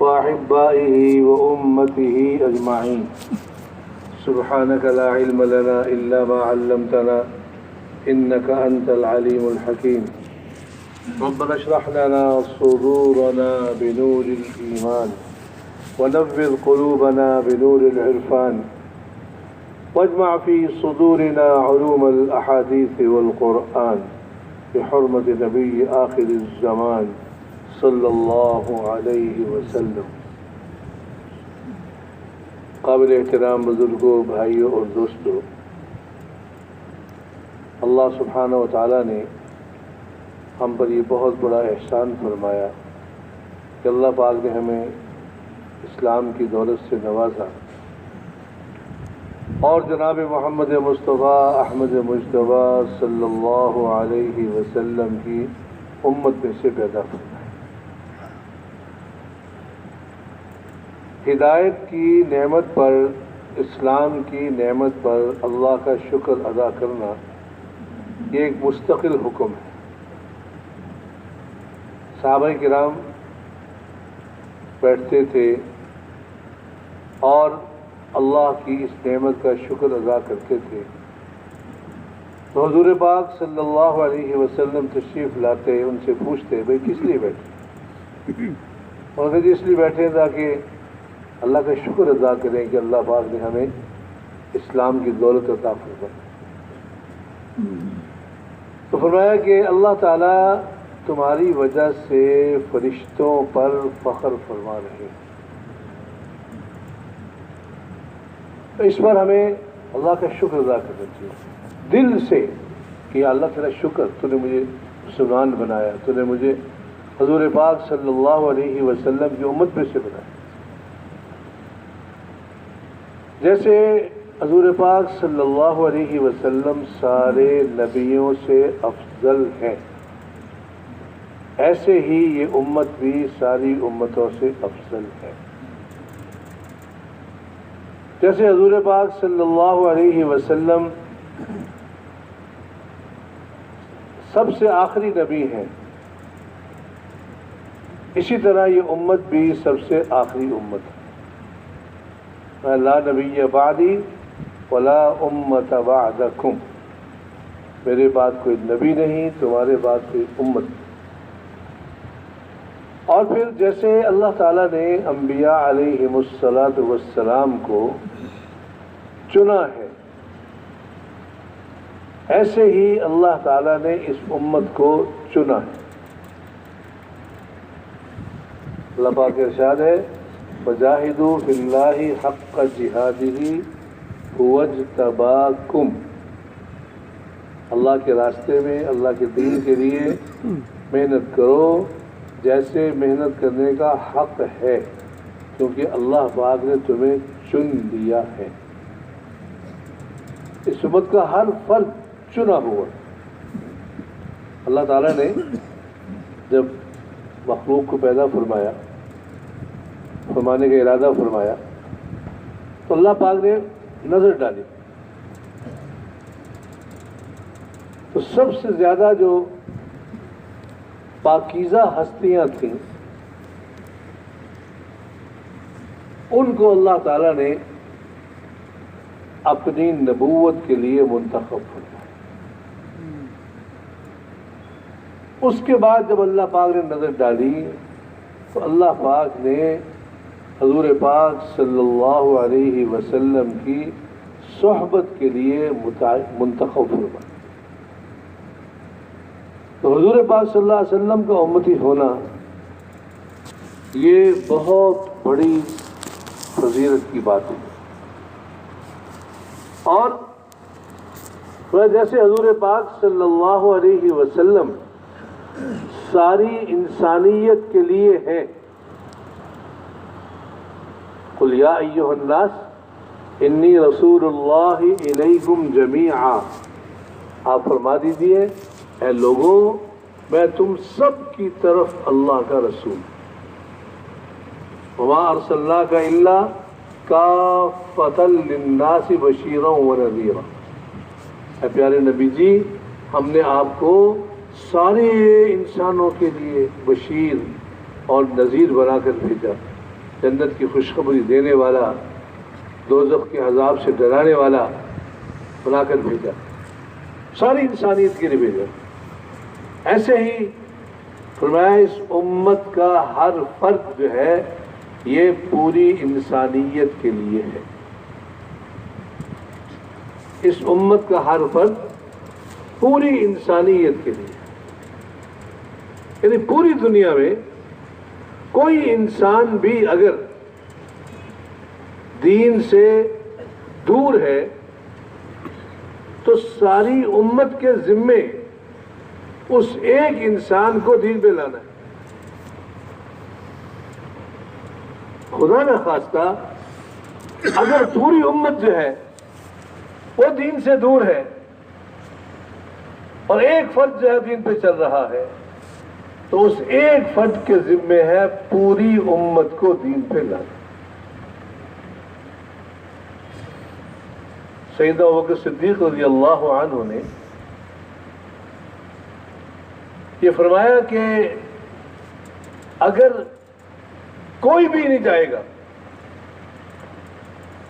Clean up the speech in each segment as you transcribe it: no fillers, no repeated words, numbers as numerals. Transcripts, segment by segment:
وأحبائه وأمته أجمعين. سبحانك لا علم لنا إلا ما علمتنا إنك أنت العليم الحكيم. ربنا اشرح لنا صدورنا بنور الإيمان ونور قلوبنا بنور العرفان واجمع في صدورنا علوم الأحاديث والقرآن بحرمة نبي آخر الزمان صلی اللہ علیہ وسلم. قابل احترام بزرگوں، بھائیوں اور دوستوں، اللہ سبحانہ و تعالیٰ نے ہم پر یہ بہت بڑا احسان فرمایا کہ اللہ پاک نے ہمیں اسلام کی دولت سے نوازا اور جناب محمد مصطفیٰ احمد مجتبیٰ صلی اللہ علیہ وسلم کی امت میں سے پیدا فرمایا. ہدایت کی نعمت پر، اسلام کی نعمت پر اللہ کا شکر ادا کرنا یہ ایک مستقل حکم ہے. صحابہ کرام بیٹھتے تھے اور اللہ کی اس نعمت کا شکر ادا کرتے تھے تو حضور پاک صلی اللہ علیہ وسلم تشریف لاتے، ان سے پوچھتے بھئی کس لیے بیٹھے؟ اور کہتے اس لیے بیٹھے تاکہ اللہ کا شکر ادا کریں کہ اللہ پاک نے ہمیں اسلام کی دولت عطا فرمائی. تو فرمایا کہ اللہ تعالیٰ تمہاری وجہ سے فرشتوں پر فخر فرما رہے ہیں. تو اس پر ہمیں اللہ کا شکر ادا کرنا چاہیے دل سے کہ اللہ تیرا شکر، تو نے مجھے مسلمان بنایا، تو نے مجھے حضور پاک صلی اللہ علیہ وسلم کی امت میں سے بنایا. جیسے حضور پاک صلی اللہ علیہ وسلم سارے نبیوں سے افضل ہیں، ایسے ہی یہ امت بھی ساری امتوں سے افضل ہے. جیسے حضور پاک صلی اللہ علیہ وسلم سب سے آخری نبی ہیں، اسی طرح یہ امت بھی سب سے آخری امت ہے. لا نبی بعدی ولا امت بعدکم، میرے بعد کوئی نبی نہیں، تمہارے بعد کوئی امت. اور پھر جیسے اللہ تعالیٰ نے انبیاء علیہم السلام کو چنا ہے، ایسے ہی اللہ تعالیٰ نے اس امت کو چنا ہے. اللہ پاک کا ارشاد ہے وَجَاهِدُوا فِي اللَّهِ حَقَّ جِهَادِهِ هُوَ اجْتَبَاكُمْ. اللہ کے راستے میں، اللہ کے دین کے لیے محنت کرو جیسے محنت کرنے کا حق ہے، کیونکہ اللہ پاک نے تمہیں چن لیا ہے. اس امت کا ہر فرد چنا ہوا. اللہ تعالیٰ نے جب مخلوق کو پیدا فرمایا، فرمانے کا ارادہ فرمایا، تو اللہ پاک نے نظر ڈالی تو سب سے زیادہ جو پاکیزہ ہستیاں تھیں ان کو اللہ تعالیٰ نے اپنی نبوت کے لیے منتخب فرمایا. اس کے بعد جب اللہ پاک نے نظر ڈالی تو اللہ پاک نے حضور پاک صلی اللہ علیہ وسلم کی صحبت کے لیے منتخب فرمایا. تو حضور پاک صلی اللہ علیہ وسلم کا امتی ہونا یہ بہت بڑی فضیلت کی بات ہے. اور جیسے حضور پاک صلی اللہ علیہ وسلم ساری انسانیت کے لیے ہیں، قل یا ایھا الناس انی رسول اللہ الیکم جمیعا، آپ فرما دیجئے اے لوگوں میں تم سب کی طرف اللہ کا رسول. وما ارسلناک الا کافۃ للناس بشیرا ونذیرا. اے پیارے نبی جی، ہم نے آپ کو سارے انسانوں کے لیے بشیر اور نذیر بنا کر بھیجا. جنت کی خوشخبری دینے والا، دوزخ کے عذاب سے ڈرانے والا بنا کر بھیجا، ساری انسانیت کے لیے بھیجا۔ ایسے ہی فرمایا اس امت کا ہر فرد جو ہے یہ پوری انسانیت کے لیے ہے۔ اس امت کا ہر فرد پوری انسانیت کے لیے، یعنی پوری دنیا میں کوئی انسان بھی اگر دین سے دور ہے تو ساری امت کے ذمے اس ایک انسان کو دین پہ لانا ہے۔ خدا نہ خواستہ اگر پوری امت جو ہے وہ دین سے دور ہے اور ایک فرد جو ہے دین پہ چل رہا ہے تو اس ایک فرد کے ذمے ہے پوری امت کو دین پہ لانا۔ سیدنا ابوبکر صدیق رضی اللہ عنہ نے یہ فرمایا کہ اگر کوئی بھی نہیں جائے گا،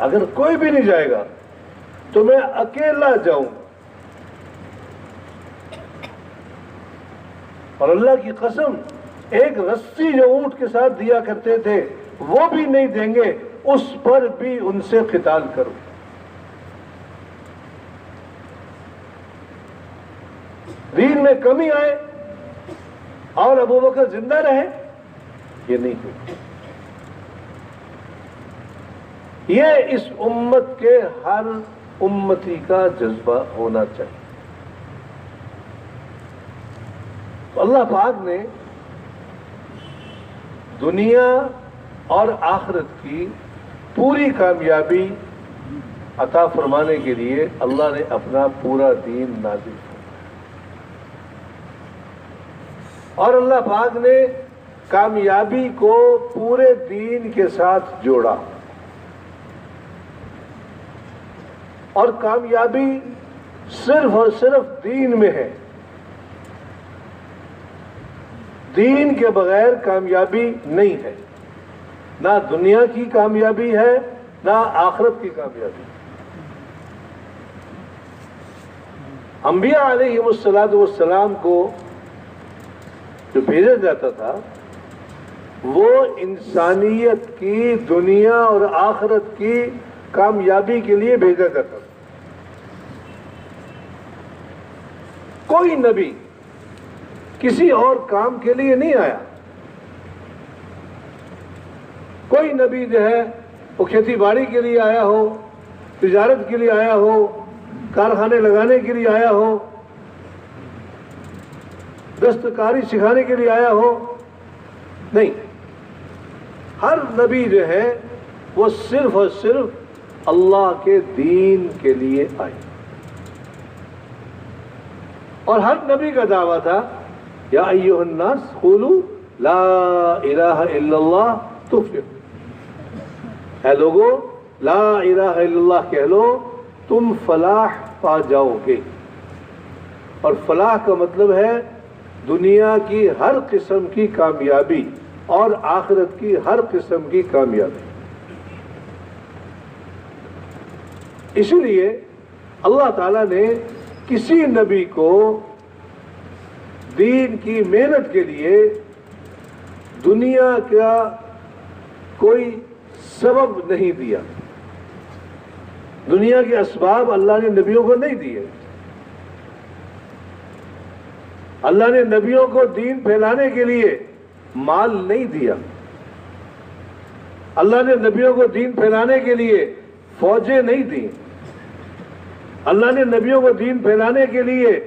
اگر کوئی بھی نہیں جائے گا تو میں اکیلا جاؤں، اور اللہ کی قسم ایک رسی جو اونٹ کے ساتھ دیا کرتے تھے وہ بھی نہیں دیں گے، اس پر بھی ان سے قتال کرو۔ دین میں کمی آئے اور ابوبکر زندہ رہے، یہ نہیں ہوئی۔ یہ اس امت کے ہر امتی کا جذبہ ہونا چاہیے۔ تو اللہ پاک نے دنیا اور آخرت کی پوری کامیابی عطا فرمانے کے لیے اللہ نے اپنا پورا دین نازل کیا، اور اللہ پاک نے کامیابی کو پورے دین کے ساتھ جوڑا، اور کامیابی صرف اور صرف دین میں ہے۔ دین کے بغیر کامیابی نہیں ہے، نہ دنیا کی کامیابی ہے نہ آخرت کی کامیابی۔ انبیاء علیہم السلام کو جو بھیجا جاتا تھا وہ انسانیت کی دنیا اور آخرت کی کامیابی کے لیے بھیجا جاتا تھا۔ کوئی نبی کسی اور کام کے لیے نہیں آیا۔ کوئی نبی جو ہے وہ کھیتی باڑی کے لیے آیا ہو، تجارت کے لیے آیا ہو، کارخانے لگانے کے لیے آیا ہو، دستکاری سکھانے کے لیے آیا ہو، نہیں۔ ہر نبی جو ہے وہ صرف اور صرف اللہ کے دین کے لیے آئے، اور ہر نبی کا دعویٰ تھا یا ایھا الناس قولوا لا الہ الا اللہ تفلحوا، اے لوگو لا الہ الا اللہ کہہ لو تم فلاح پا جاؤ گے۔ اور فلاح کا مطلب ہے دنیا کی ہر قسم کی کامیابی اور آخرت کی ہر قسم کی کامیابی۔ اسی لیے اللہ تعالیٰ نے کسی نبی کو دین کی محنت کے لیے دنیا کا کوئی سبب نہیں دیا، دنیا کے اسباب اللہ نے نبیوں کو نہیں دیے۔ اللہ نے نبیوں کو دین پھیلانے کے لیے مال نہیں دیا، اللہ نے نبیوں کو دین پھیلانے کے لیے فوجیں نہیں دیں، اللہ نے نبیوں کو دین پھیلانے کے لیے